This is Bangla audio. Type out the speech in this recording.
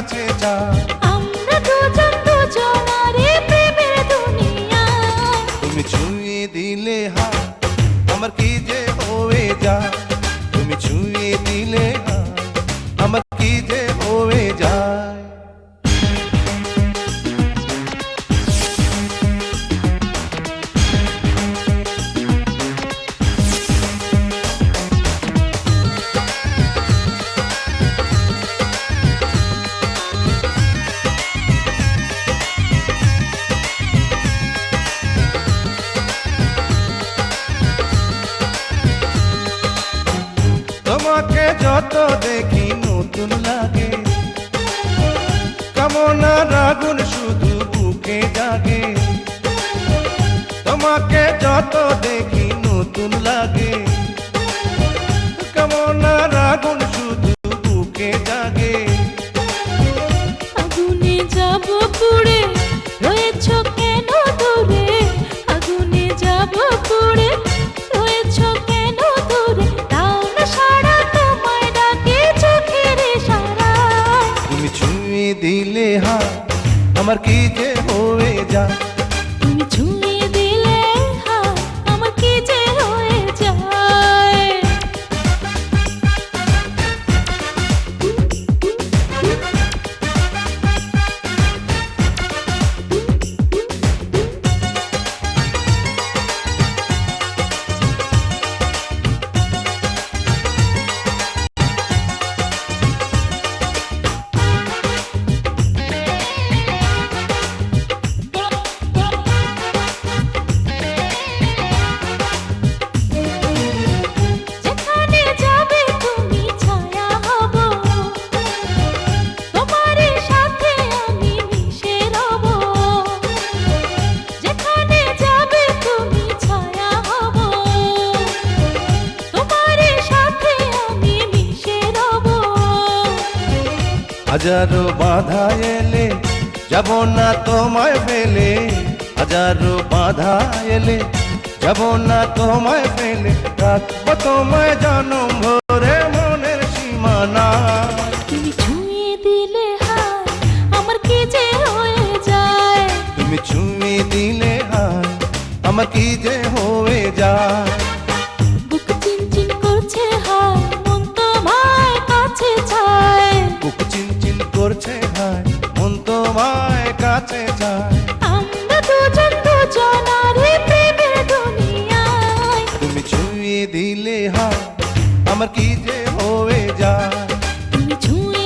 কাছে যায়। আমরা দুজন দুজনারে প্রেমের দুনিয়ায়। তুমি ছুঁয়ে দিলে হাত আমার কি যে হয়ে যায়, তুমি ছুঁয়ে দিলে হাত আমার কি যে হয়ে যায়। তোমাকে যত দেখি নতুন লাগে, কামনার আগুন শুধু বুকে জাগে। তোমাকে যত দেখি নতুন লাগে, কামনার আগুন শুধু বুকে জাগে। আগুনে যাব পুড়ে রয়েছ কেন দূরে, আগুনে যাব পুড়ে রয়েছ কেন দূরে, দাও না সাড়া তোমায় ডাকে চোখের ইশারায়। তুমি ছুঁয়ে দিলে হাত আমার কি যে হয়ে যায়, তুমি ছুঁয়ে দিলে হাত আমার কি যে হয়ে যায়। যেখানে যাবে তুমি ছায়া হব, তোমার সাথে আমি মিশে রব। যেখানে যাবে তুমি ছায়া হব, তোমার সাথে আমি মিশে রব। হাজারো বাধা এলে যাব না তোমায় ফেলে, হাজারো বাধা এলে যাব না তোমায় ফেলে, রাখবো তোমায় জনম ভরে মনের সীমানা। তুমি ছুঁয়ে দিলে হাত আমার কি যে হয়ে যায়, তুমি ছুঁয়ে দিলে হাত আমার কি যে হয়ে যায়। বুক চিনচিন করছে হায় মন তোমায় কাছে চায়। বুক চিনচিন করছে হায় মন তোমায় কাছে যায়। আমরা দুজন দুজনারে প্রেমের দুনিয়ায়। তুমি ছুঁয়ে দিলে হাত আমার কি যে হয়ে যায়, তুমি ছুঁয়ে